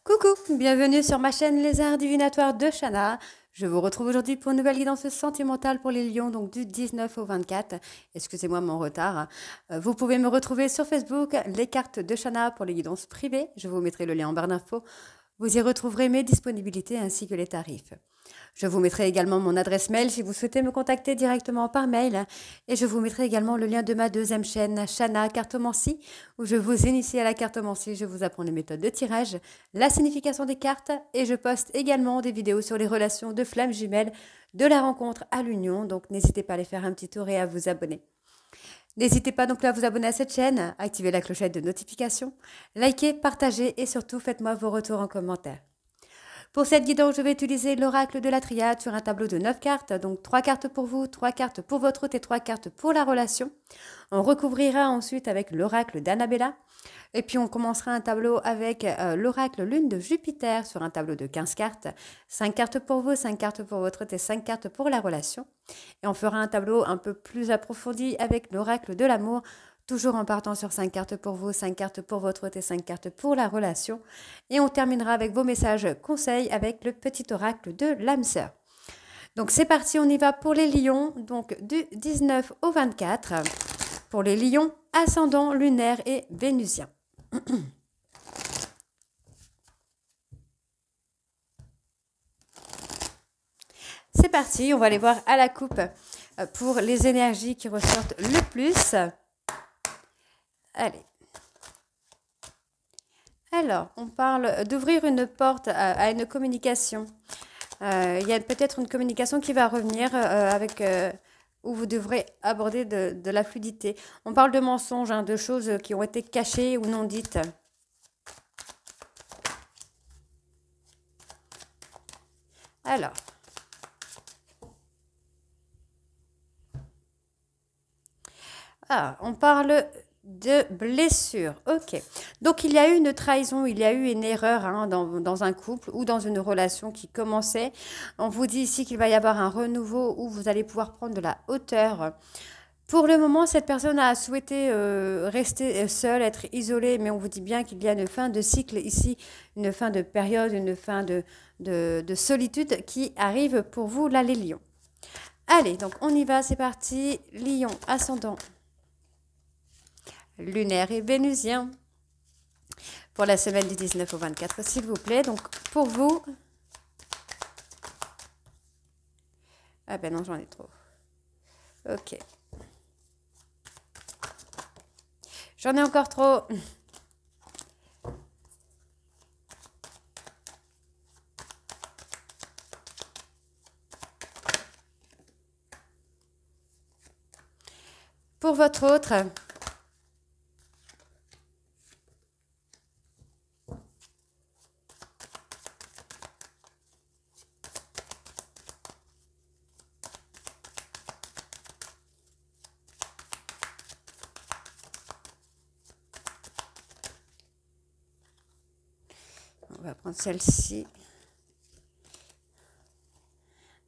Coucou, bienvenue sur ma chaîne Les Arts Divinatoires de Shana. Je vous retrouve aujourd'hui pour une nouvelle guidance sentimentale pour les lions, donc du 19 au 24. Excusez-moi mon retard. Vous pouvez me retrouver sur Facebook, les cartes de Shana pour les guidances privées. Je vous mettrai le lien en barre d'infos. Vous y retrouverez mes disponibilités ainsi que les tarifs. Je vous mettrai également mon adresse mail si vous souhaitez me contacter directement par mail. Et je vous mettrai également le lien de ma deuxième chaîne, Shana Cartomancie, où je vous initie à la cartomancie. Je vous apprends les méthodes de tirage, la signification des cartes, et je poste également des vidéos sur les relations de flammes jumelles, de la rencontre à l'union. Donc n'hésitez pas à aller faire un petit tour et à vous abonner. N'hésitez pas non plus à vous abonner à cette chaîne, activer la clochette de notification, likez, partagez et surtout faites-moi vos retours en commentaire. Pour cette guidance, je vais utiliser l'oracle de la triade sur un tableau de 9 cartes, donc 3 cartes pour vous, 3 cartes pour votre hôte et 3 cartes pour la relation. On recouvrira ensuite avec l'oracle d'Annabella. Et puis on commencera un tableau avec l'oracle lune de Jupiter sur un tableau de 15 cartes. 5 cartes pour vous, 5 cartes pour votre hôte et 5 cartes pour la relation. Et on fera un tableau un peu plus approfondi avec l'oracle de l'amour, toujours en partant sur 5 cartes pour vous, 5 cartes pour votre hôte et 5 cartes pour la relation. Et on terminera avec vos messages conseils avec le petit oracle de l'âme sœur. Donc c'est parti, on y va pour les lions, donc du 19 au 24. Pour les lions, ascendant, lunaire et vénusien. C'est parti, on va aller voir à la coupe pour les énergies qui ressortent le plus. Allez. Alors, on parle d'ouvrir une porte à une communication. Il y a peut-être une communication qui va revenir où vous devrez aborder de la fluidité. On parle de mensonges, hein, de choses qui ont été cachées ou non dites. Alors. Ah, on parle de blessure. Ok. Donc, il y a eu une trahison, il y a eu une erreur hein, dans un couple ou dans une relation qui commençait. On vous dit ici qu'il va y avoir un renouveau où vous allez pouvoir prendre de la hauteur. Pour le moment, cette personne a souhaité rester seule, être isolée, mais on vous dit bien qu'il y a une fin de cycle ici, une fin de période, une fin de solitude qui arrive pour vous, là, les lions. Allez, donc on y va, c'est parti. Lion, ascendant, lunaire et vénusien. Pour la semaine du 19 au 24, s'il vous plaît. Donc, pour vous... Ah ben non, j'en ai trop. Ok. J'en ai encore trop. Pour votre autre... On va prendre celle-ci.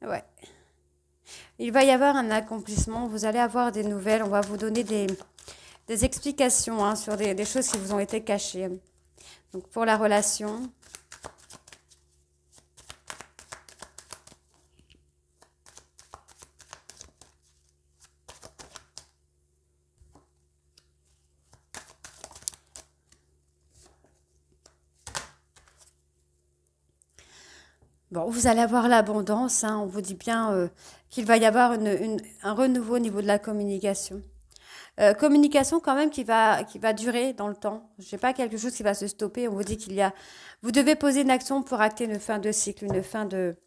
Ouais. Il va y avoir un accomplissement. Vous allez avoir des nouvelles. On va vous donner des explications hein, sur des choses qui vous ont été cachées. Donc, pour la relation... Bon, vous allez avoir l'abondance, hein, on vous dit bien qu'il va y avoir un renouveau au niveau de la communication. Communication quand même qui va durer dans le temps. Je sais pas quelque chose qui va se stopper. On vous dit vous devez poser une action pour acter une fin de cycle, une fin de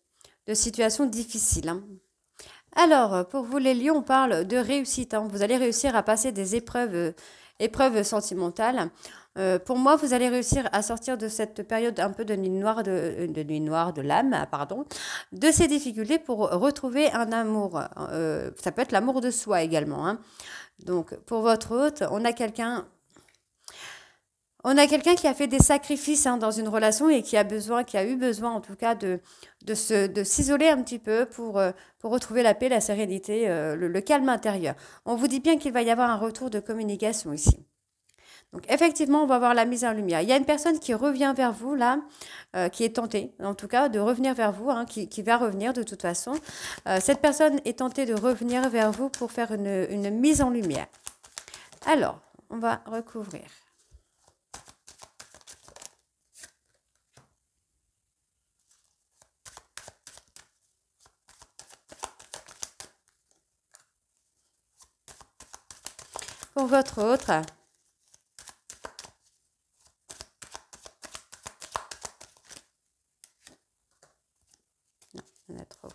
situation difficile. Hein. Alors, pour vous les lions, on parle de réussite. Hein. Vous allez réussir à passer des épreuves sentimentales. Pour moi, vous allez réussir à sortir de cette période un peu de nuit noire de l'âme, pardon, de ces difficultés pour retrouver un amour. Ça peut être l'amour de soi également. Hein. Donc, pour votre hôte, on a quelqu'un qui a fait des sacrifices hein, dans une relation et qui a eu besoin en tout cas de s'isoler un petit peu pour retrouver la paix, la sérénité, le calme intérieur. On vous dit bien qu'il va y avoir un retour de communication ici. Donc, effectivement, on va voir la mise en lumière. Il y a une personne qui revient vers vous, là, qui est tentée, en tout cas, de revenir vers vous, hein, qui va revenir de toute façon. Cette personne est tentée de revenir vers vous pour faire une mise en lumière. Alors, on va recouvrir. Pour votre autre, non, il y en a trop.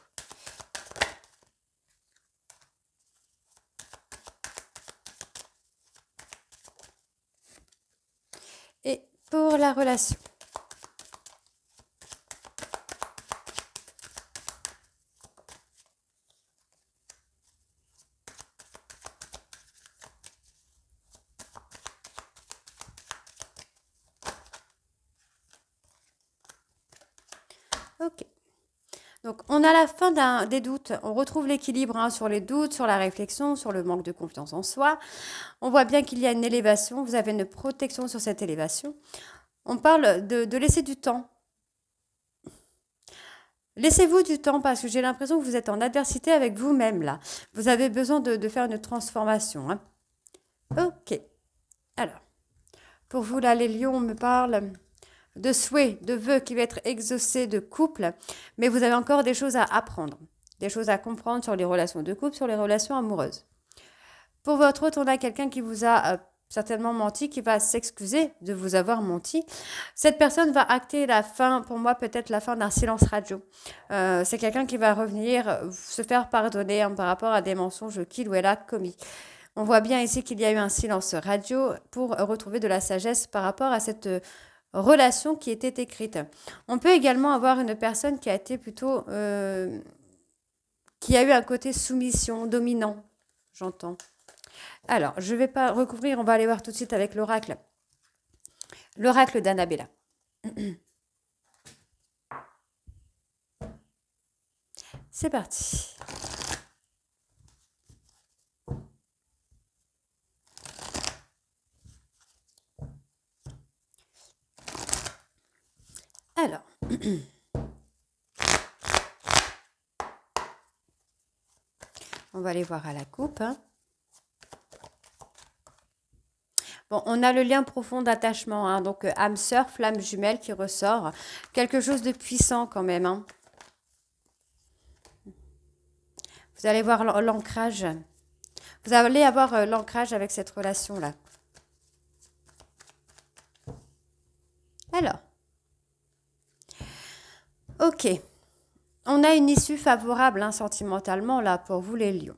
Et pour la relation. Ok. Donc, on a la fin des doutes. On retrouve l'équilibre, hein, sur les doutes, sur la réflexion, sur le manque de confiance en soi. On voit bien qu'il y a une élévation. Vous avez une protection sur cette élévation. On parle de laisser du temps. Laissez-vous du temps parce que j'ai l'impression que vous êtes en adversité avec vous-même là. Vous avez besoin de faire une transformation, hein. Ok. Alors, pour vous là, les lions, on me parle de souhaits, de vœux qui va être exaucés, de couple, mais vous avez encore des choses à apprendre, des choses à comprendre sur les relations de couple, sur les relations amoureuses. Pour votre autre, on a quelqu'un qui vous a certainement menti, qui va s'excuser de vous avoir menti. Cette personne va acter la fin, pour moi peut-être la fin d'un silence radio. C'est quelqu'un qui va revenir se faire pardonner, hein, par rapport à des mensonges qu'il ou elle a commis. On voit bien ici qu'il y a eu un silence radio pour retrouver de la sagesse par rapport à cette relation qui était écrite. On peut également avoir une personne qui a été plutôt... qui a eu un côté soumission, dominant, j'entends. Alors, je ne vais pas recouvrir, on va aller voir tout de suite avec l'oracle. L'oracle d'Annabella. C'est parti. Alors, on va aller voir à la coupe, hein. Bon, on a le lien profond d'attachement, hein, donc âme sœur, flamme jumelle qui ressort. Quelque chose de puissant quand même, hein. Vous allez voir l'ancrage. Vous allez avoir l'ancrage avec cette relation-là. Alors, ok. On a une issue favorable, hein, sentimentalement, là, pour vous les lions.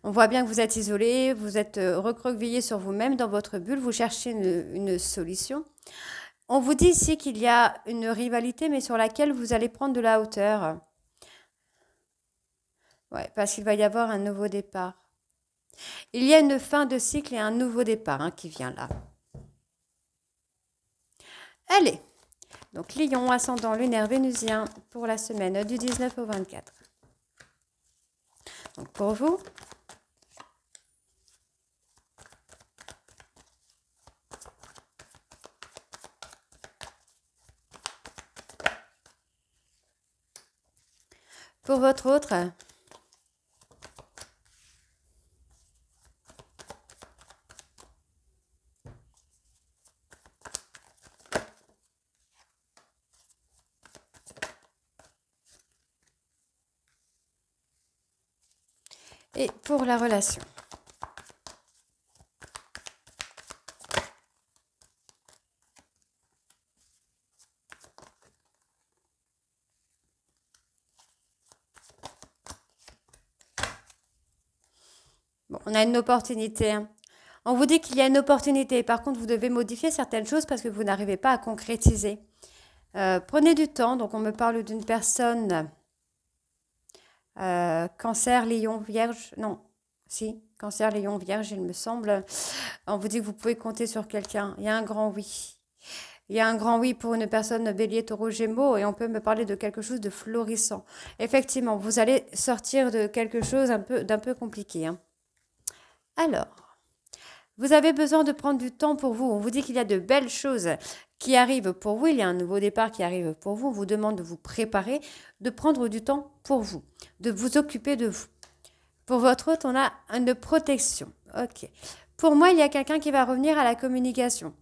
On voit bien que vous êtes isolé, vous êtes recroquevillé sur vous-même dans votre bulle, vous cherchez une solution. On vous dit ici qu'il y a une rivalité, mais sur laquelle vous allez prendre de la hauteur. Ouais, parce qu'il va y avoir un nouveau départ. Il y a une fin de cycle et un nouveau départ, hein, qui vient là. Allez, donc Lion, ascendant lunaire vénusien pour la semaine du 19 au 24. Donc pour vous, pour votre autre, et pour la relation. Bon, on a une opportunité, hein. On vous dit qu'il y a une opportunité. Par contre, vous devez modifier certaines choses parce que vous n'arrivez pas à concrétiser. Prenez du temps. Donc, on me parle d'une personne... Cancer, Lion, Vierge, non, si, Cancer, Lion, Vierge, il me semble. On vous dit que vous pouvez compter sur quelqu'un. Il y a un grand oui. Il y a un grand oui pour une personne Bélier, Taureau, Gémeaux, et on peut me parler de quelque chose de florissant. Effectivement, vous allez sortir de quelque chose d'un peu compliqué, hein. Alors, Vous avez besoin de prendre du temps pour vous. On vous dit qu'il y a de belles choses qui arrivent pour vous. Il y a un nouveau départ qui arrive pour vous. On vous demande de vous préparer, de prendre du temps pour vous, de vous occuper de vous. Pour votre hôte, on a une protection. Ok. Pour moi, il y a quelqu'un qui va revenir à la communication.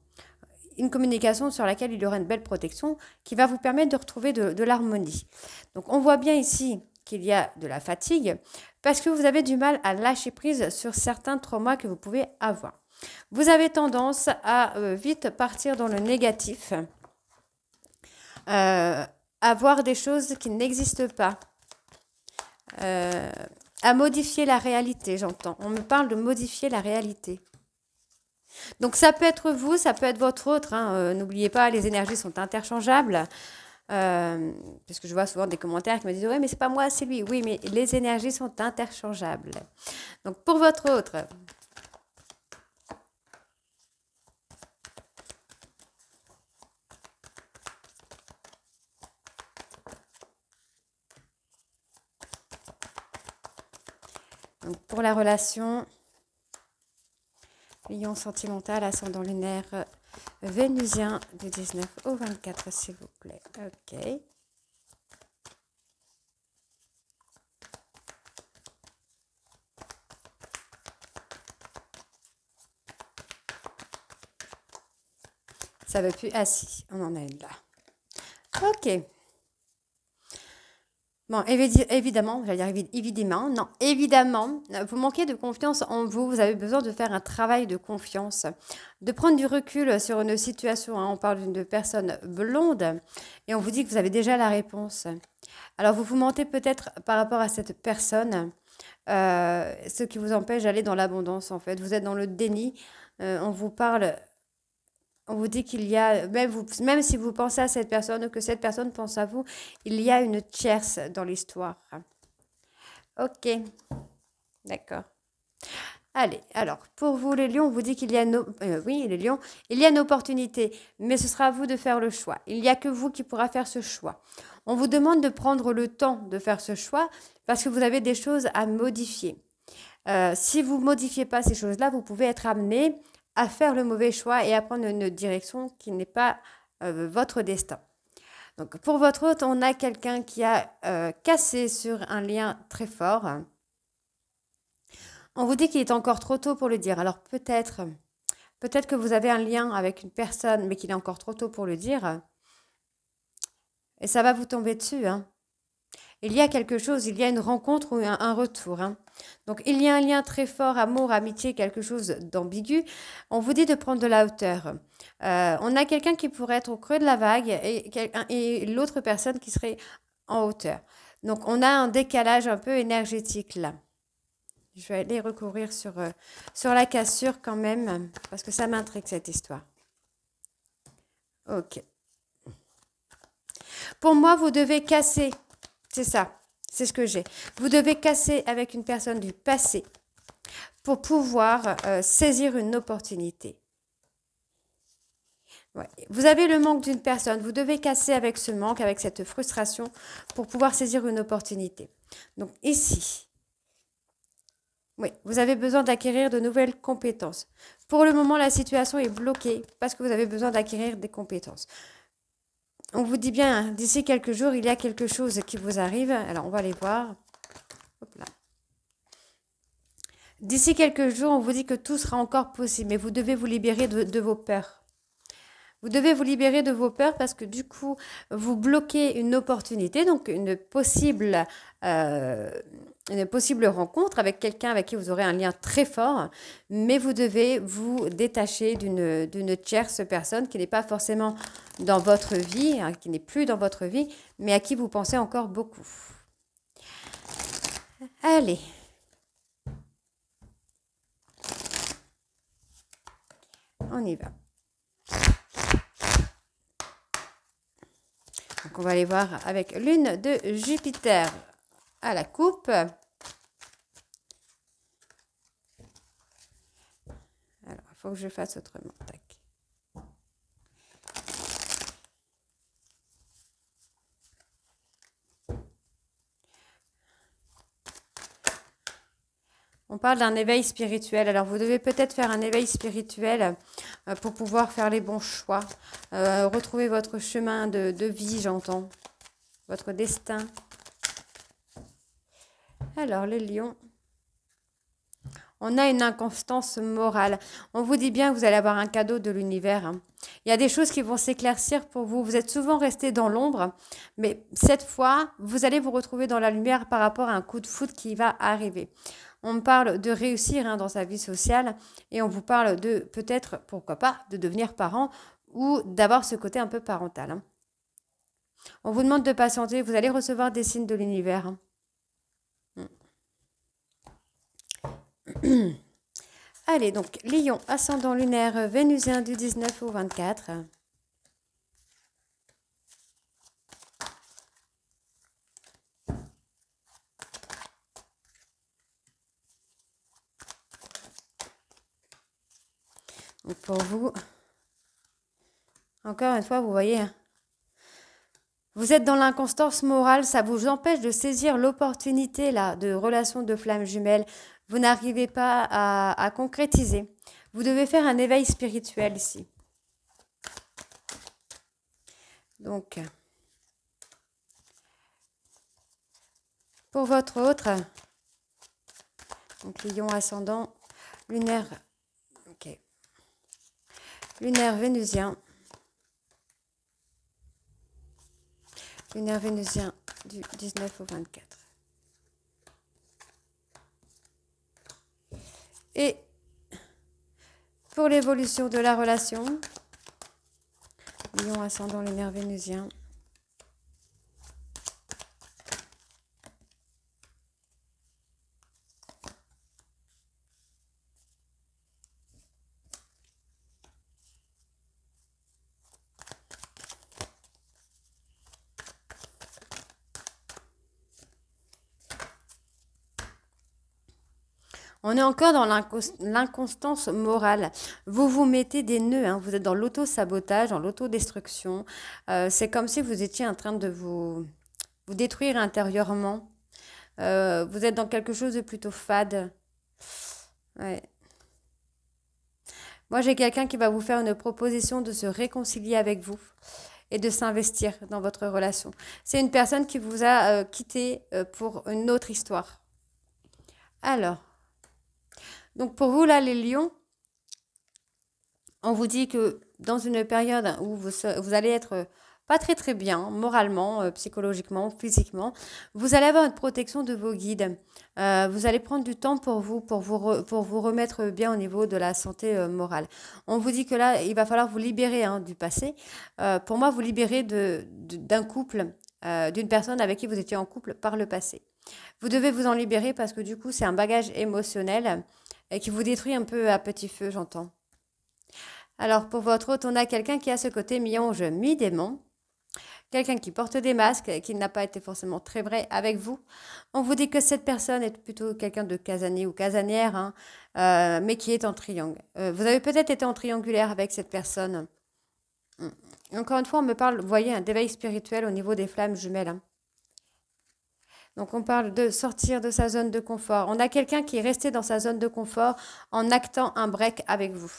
Une communication sur laquelle il y aura une belle protection qui va vous permettre de retrouver de l'harmonie. Donc, on voit bien ici qu'il y a de la fatigue parce que vous avez du mal à lâcher prise sur certains traumas que vous pouvez avoir. Vous avez tendance à vite partir dans le négatif, à voir des choses qui n'existent pas, à modifier la réalité, j'entends. On me parle de modifier la réalité. Donc ça peut être vous, ça peut être votre autre. Hein. N'oubliez pas, les énergies sont interchangeables. Parce que je vois souvent des commentaires qui me disent « Ouais, mais c'est pas moi, c'est lui. » Oui, mais les énergies sont interchangeables. Donc pour votre autre, donc pour la relation, lion sentimental, ascendant lunaire vénusien du 19 au 24, s'il vous plaît. Ok. Ça ne veut plus. Ah si, on en a une là. Ok. Bon, évidemment, j'allais dire évidemment, non, évidemment, vous manquez de confiance en vous, vous avez besoin de faire un travail de confiance, de prendre du recul sur une situation, hein. On parle d'une personne blonde et on vous dit que vous avez déjà la réponse. Alors, vous vous mentez peut-être par rapport à cette personne, ce qui vous empêche d'aller dans l'abondance, en fait. Vous êtes dans le déni, on vous parle. On vous dit qu'il y a, même si vous pensez à cette personne ou que cette personne pense à vous, il y a une tierce dans l'histoire. Ok, d'accord. Allez, alors, pour vous les lions, on vous dit qu'il y a oui, les lions, il y a une opportunité, mais ce sera à vous de faire le choix. Il n'y a que vous qui pourra faire ce choix. On vous demande de prendre le temps de faire ce choix parce que vous avez des choses à modifier. Si vous ne modifiez pas ces choses-là, vous pouvez être amené à faire le mauvais choix et à prendre une direction qui n'est pas votre destin. Donc pour votre hôte, on a quelqu'un qui a cassé sur un lien très fort. On vous dit qu'il est encore trop tôt pour le dire. Alors peut-être que vous avez un lien avec une personne, mais qu'il est encore trop tôt pour le dire. Et ça va vous tomber dessus, hein. Il y a quelque chose, il y a une rencontre ou un retour, hein. Donc, il y a un lien très fort, amour, amitié, quelque chose d'ambigu. On vous dit de prendre de la hauteur. On a quelqu'un qui pourrait être au creux de la vague et l'autre personne qui serait en hauteur. Donc, on a un décalage un peu énergétique là. Je vais aller recourir sur la cassure quand même, parce que ça m'intrigue cette histoire. Ok. Pour moi, vous devez casser. C'est ça. C'est ce que j'ai. Vous devez casser avec une personne du passé pour pouvoir saisir une opportunité. Ouais. Vous avez le manque d'une personne. Vous devez casser avec ce manque, avec cette frustration pour pouvoir saisir une opportunité. Donc ici, oui, vous avez besoin d'acquérir de nouvelles compétences. Pour le moment, la situation est bloquée parce que vous avez besoin d'acquérir des compétences. On vous dit bien, hein, d'ici quelques jours, il y a quelque chose qui vous arrive. Alors, on va aller voir. Hop là. D'ici quelques jours, on vous dit que tout sera encore possible, mais vous devez vous libérer de vos peurs. Vous devez vous libérer de vos peurs parce que du coup, vous bloquez une opportunité, donc une possible rencontre avec quelqu'un avec qui vous aurez un lien très fort, mais vous devez vous détacher d'une tierce personne qui n'est pas forcément dans votre vie, hein, qui n'est plus dans votre vie, mais à qui vous pensez encore beaucoup. Allez. On y va. Donc, on va aller voir avec lune de Jupiter à la coupe. Alors, il faut que je fasse autrement. Tac. On parle d'un éveil spirituel. Alors, vous devez peut-être faire un éveil spirituel pour pouvoir faire les bons choix. Retrouver votre chemin de vie, j'entends. Votre destin. Alors, les lions. On a une inconstance morale. On vous dit bien que vous allez avoir un cadeau de l'univers. Hein. Il y a des choses qui vont s'éclaircir pour vous. Vous êtes souvent resté dans l'ombre, mais cette fois, vous allez vous retrouver dans la lumière par rapport à un coup de foudre qui va arriver. On me parle de réussir dans sa vie sociale et on vous parle de peut-être, pourquoi pas, de devenir parent ou d'avoir ce côté un peu parental. Hein. On vous demande de patienter. Vous allez recevoir des signes de l'univers. Hein. Allez, donc, Lion, ascendant lunaire vénusien du 19 au 24. Donc, pour vous, encore une fois, vous voyez, vous êtes dans l'inconstance morale, ça vous empêche de saisir l'opportunité là de relation de flammes jumelles. Vous n'arrivez pas à concrétiser. Vous devez faire un éveil spirituel ici. Donc, pour votre autre, donc Lion ascendant, lunaire, ok, lunaire vénusien, lunaire vénusien du 19 au 24. Et pour l'évolution de la relation, Lion ascendant lunaire vénusien. On est encore dans l'inconstance morale. Vous vous mettez des nœuds, hein. Vous êtes dans l'auto-sabotage, dans l'autodestruction. C'est comme si vous étiez en train de vous détruire intérieurement. Vous êtes dans quelque chose de plutôt fade. Ouais. Moi, j'ai quelqu'un qui va vous faire une proposition de se réconcilier avec vous et de s'investir dans votre relation. C'est une personne qui vous a quitté pour une autre histoire. Alors, donc pour vous, là, les lions, on vous dit que dans une période où vous allez être pas très très bien, moralement, psychologiquement, physiquement, vous allez avoir une protection de vos guides. Vous allez prendre du temps pour vous, pour vous remettre bien au niveau de la santé morale. On vous dit que là, il va falloir vous libérer du passé. Pour moi, vous libérer d'un couple, d'une personne avec qui vous étiez en couple par le passé. Vous devez vous en libérer parce que du coup, c'est un bagage émotionnel et qui vous détruit un peu à petit feu, j'entends. Alors, pour votre hôte, on a quelqu'un qui a ce côté mi-ange, mi-démon. Quelqu'un qui porte des masques, qui n'a pas été forcément très vrai avec vous. On vous dit que cette personne est plutôt quelqu'un de casanier ou casanière, hein, mais qui est en triangle. Vous avez peut-être été en triangulaire avec cette personne. Encore une fois, on me parle, vous voyez, d'éveil spirituel au niveau des flammes jumelles. Hein. Donc, on parle de sortir de sa zone de confort. On a quelqu'un qui est resté dans sa zone de confort en actant un break avec vous.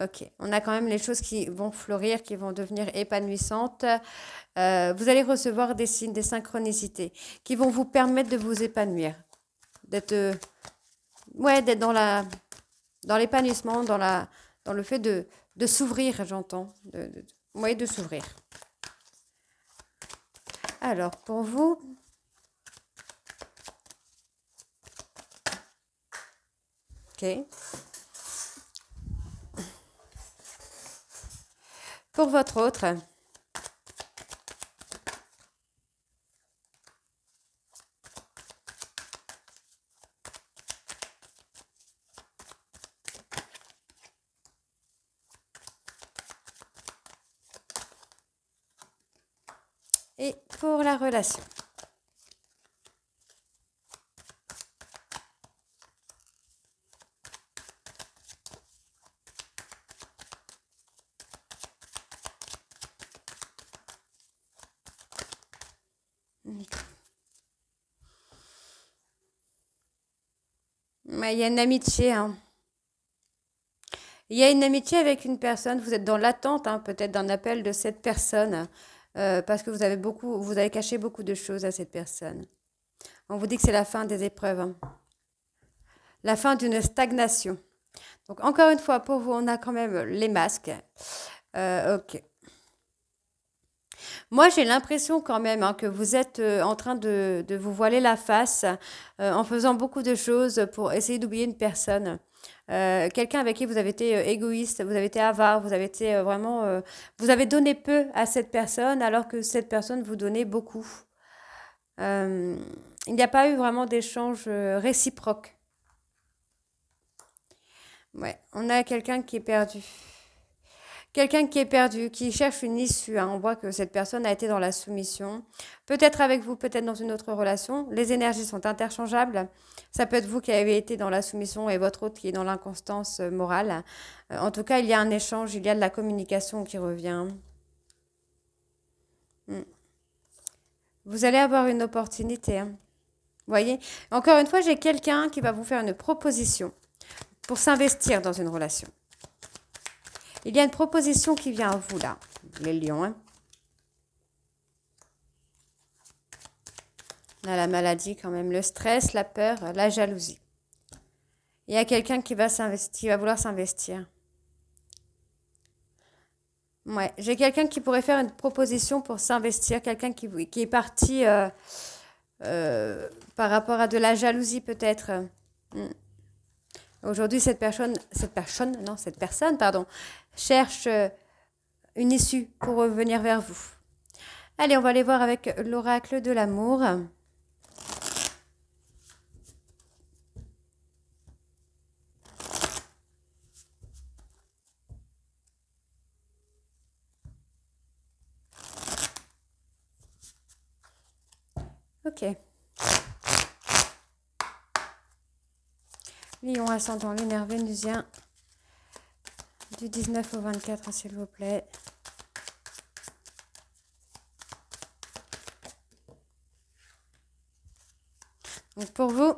Ok, on a quand même les choses qui vont fleurir, qui vont devenir épanouissantes. Vous allez recevoir des signes, des synchronicités qui vont vous permettre de vous épanouir, d'être d'être dans l'épanouissement, dans le fait de s'ouvrir, j'entends, de s'ouvrir. Alors, pour vous, ok. Pour votre autre, et pour la relation. Ouais, il y a une amitié, hein. Il y a une amitié avec une personne, vous êtes dans l'attente, hein, peut-être d'un appel de cette personne, parce que vous avez caché beaucoup de choses à cette personne. On vous dit que c'est la fin des épreuves, hein. La fin d'une stagnation. Donc encore une fois, pour vous, on a quand même les masques. Ok. Moi, j'ai l'impression quand même, hein, que vous êtes en train de vous voiler la face en faisant beaucoup de choses pour essayer d'oublier une personne. Quelqu'un avec qui vous avez été égoïste, vous avez été avare, vous avez été vraiment... vous avez donné peu à cette personne alors que cette personne vous donnait beaucoup. Euh, il n'y a pas eu vraiment d'échange réciproque. Ouais, on a quelqu'un qui est perdu. Quelqu'un qui est perdu, qui cherche une issue, hein. On voit que cette personne a été dans la soumission. Peut-être avec vous, peut-être dans une autre relation. Les énergies sont interchangeables. Ça peut être vous qui avez été dans la soumission et votre autre qui est dans l'inconstance morale. En tout cas, il y a un échange, il y a de la communication qui revient. Mm. Vous allez avoir une opportunité, hein. Vous voyez? Encore une fois, j'ai quelqu'un qui va vous faire une proposition pour s'investir dans une relation. Il y a une proposition qui vient à vous, là, les lions, hein. Là, la maladie, quand même, le stress, la peur, la jalousie. Il y a quelqu'un qui va s'investir, qui va vouloir s'investir. Ouais, j'ai quelqu'un qui pourrait faire une proposition pour s'investir, quelqu'un qui est parti par rapport à de la jalousie, peut-être. Mm. Aujourd'hui, cette personne, pardon, cherche une issue pour revenir vers vous. Allez, on va aller voir avec l'oracle de l'amour. Ok. Lion ascendant lunaire vénusien du 19 au 24, s'il vous plaît. Donc pour vous,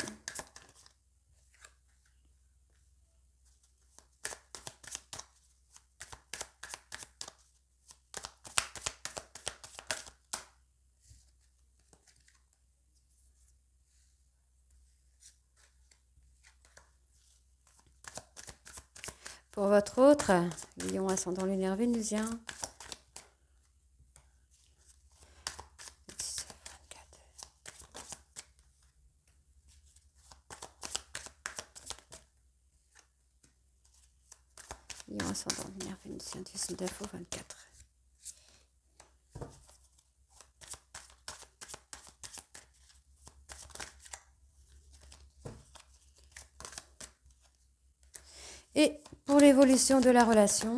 pour votre autre, Lion ascendant lunaire vénusien. Lion ascendant lunaire vénusien du 19 au 24. Et pour l'évolution de la relation,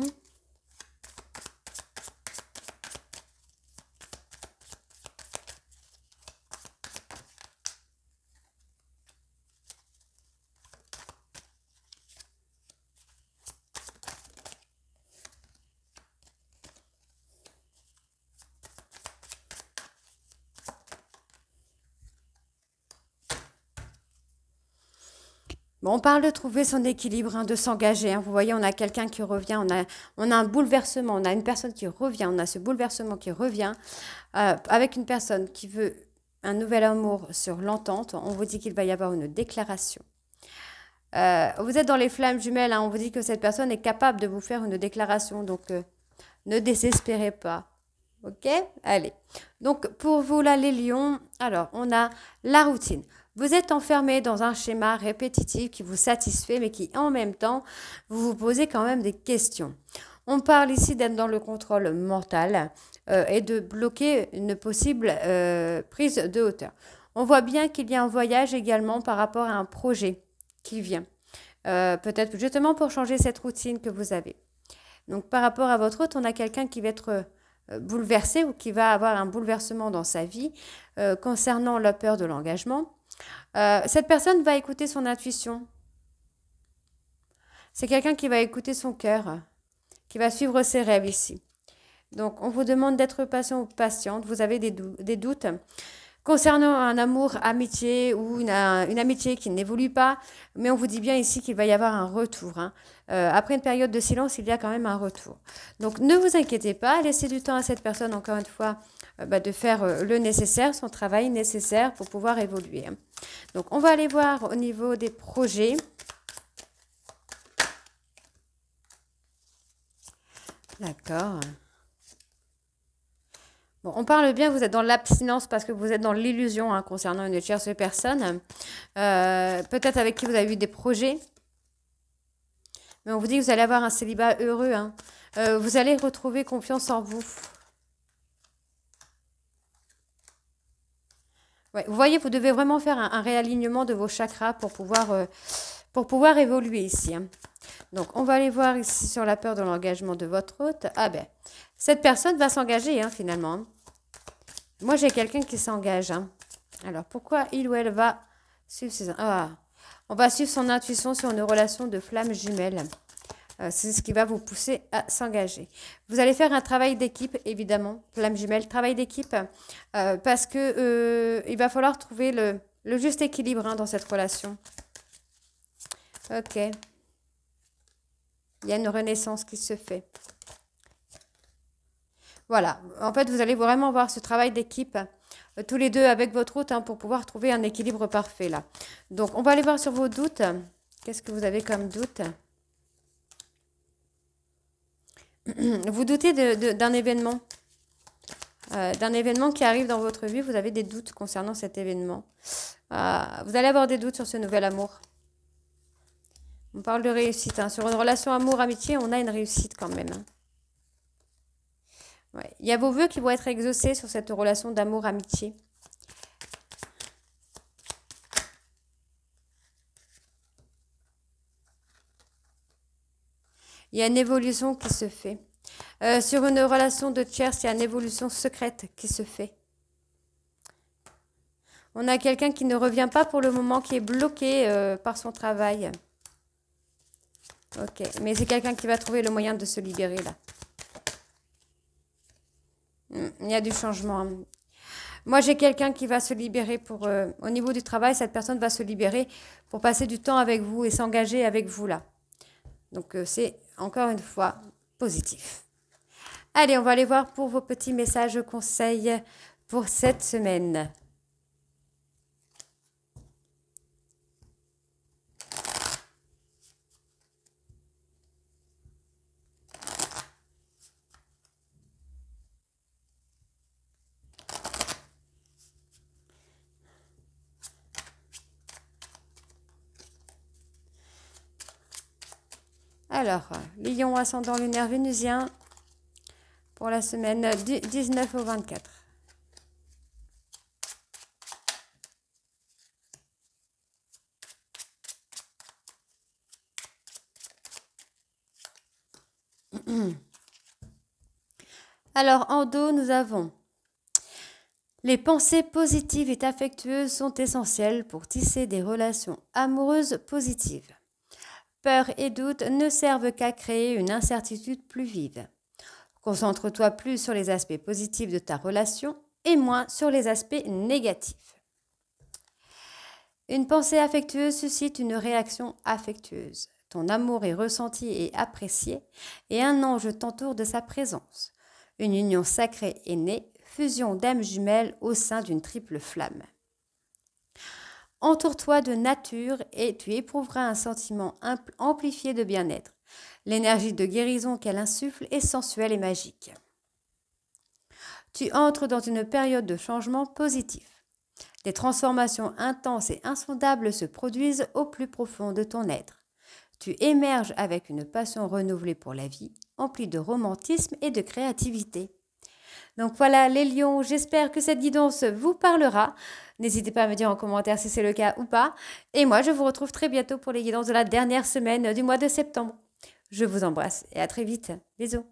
bon, on parle de trouver son équilibre, hein, de s'engager, hein. Vous voyez, on a quelqu'un qui revient, on a un bouleversement, on a une personne qui revient, on a ce bouleversement qui revient avec une personne qui veut un nouvel amour sur l'entente. On vous dit qu'il va y avoir une déclaration. Vous êtes dans les flammes jumelles, hein. On vous dit que cette personne est capable de vous faire une déclaration, donc ne désespérez pas. Ok? Allez. Donc, pour vous, là, les lions, alors, on a la routine. Vous êtes enfermé dans un schéma répétitif qui vous satisfait, mais qui, en même temps, vous vous posez quand même des questions. On parle ici d'être dans le contrôle mental et de bloquer une possible prise de hauteur. On voit bien qu'il y a un voyage également par rapport à un projet qui vient. Peut-être justement pour changer cette routine que vous avez. Donc, par rapport à votre hôte, on a quelqu'un qui va être bouleversé ou qui va avoir un bouleversement dans sa vie concernant la peur de l'engagement. Cette personne va écouter son intuition. C'est quelqu'un qui va écouter son cœur, qui va suivre ses rêves ici. Donc, on vous demande d'être patient ou patiente. Vous avez des doutes Concernant un amour, amitié ou une amitié qui n'évolue pas, mais on vous dit bien ici qu'il va y avoir un retour, hein. Après une période de silence, il y a quand même un retour. Donc ne vous inquiétez pas, laissez du temps à cette personne, encore une fois, de faire le nécessaire, son travail nécessaire pour pouvoir évoluer, hein. Donc on va aller voir au niveau des projets. D'accord. Bon, on parle bien, vous êtes dans l'abstinence parce que vous êtes dans l'illusion, hein, concernant une tierce personne. Peut-être avec qui vous avez eu des projets. Mais on vous dit que vous allez avoir un célibat heureux, hein. Vous allez retrouver confiance en vous. Ouais, vous voyez, vous devez vraiment faire un réalignement de vos chakras pour pouvoir évoluer ici, hein. Donc, on va aller voir ici sur la peur de l'engagement de votre hôte. Ah ben, cette personne va s'engager, hein, finalement, hein. Moi, j'ai quelqu'un qui s'engage, hein. Alors, pourquoi il ou elle va suivre ses... Ah, on va suivre son intuition sur une relation de flamme jumelle. C'est ce qui va vous pousser à s'engager. Vous allez faire un travail d'équipe, évidemment, flamme jumelle, travail d'équipe, parce que il va falloir trouver le juste équilibre, hein, dans cette relation. Ok. Il y a une renaissance qui se fait. Voilà. En fait, vous allez vraiment voir ce travail d'équipe, tous les deux avec votre hôte, hein, pour pouvoir trouver un équilibre parfait, là. Donc, on va aller voir sur vos doutes. Qu'est-ce que vous avez comme doute? Vous doutez d'un événement qui arrive dans votre vie. Vous avez des doutes concernant cet événement. Vous allez avoir des doutes sur ce nouvel amour. On parle de réussite, hein. Sur une relation amour-amitié, on a une réussite quand même, hein. Ouais. Il y a vos vœux qui vont être exaucés sur cette relation d'amour-amitié. Il y a une évolution qui se fait. Sur une relation de tierce, il y a une évolution secrète qui se fait. On a quelqu'un qui ne revient pas pour le moment, qui est bloqué par son travail. Ok, mais c'est quelqu'un qui va trouver le moyen de se libérer, là. Il y a du changement, hein. Moi, j'ai quelqu'un qui va se libérer au niveau du travail, cette personne va se libérer pour passer du temps avec vous et s'engager avec vous, là. Donc, c'est encore une fois positif. Allez, on va aller voir pour vos petits messages conseils pour cette semaine. Alors, Lion ascendant lunaire vénusien pour la semaine du 19 au 24. Alors, en dos, nous avons les pensées positives et affectueuses sont essentielles pour tisser des relations amoureuses positives. Peur et doute ne servent qu'à créer une incertitude plus vive. Concentre-toi plus sur les aspects positifs de ta relation et moins sur les aspects négatifs. Une pensée affectueuse suscite une réaction affectueuse. Ton amour est ressenti et apprécié et un ange t'entoure de sa présence. Une union sacrée est née, fusion d'âmes jumelles au sein d'une triple flamme. Entoure-toi de nature et tu éprouveras un sentiment amplifié de bien-être. L'énergie de guérison qu'elle insuffle est sensuelle et magique. Tu entres dans une période de changement positif. Des transformations intenses et insondables se produisent au plus profond de ton être. Tu émerges avec une passion renouvelée pour la vie, emplie de romantisme et de créativité. Donc voilà les lions, j'espère que cette guidance vous parlera. N'hésitez pas à me dire en commentaire si c'est le cas ou pas. Et moi, je vous retrouve très bientôt pour les guidances de la dernière semaine du mois de septembre. Je vous embrasse et à très vite. Bisous.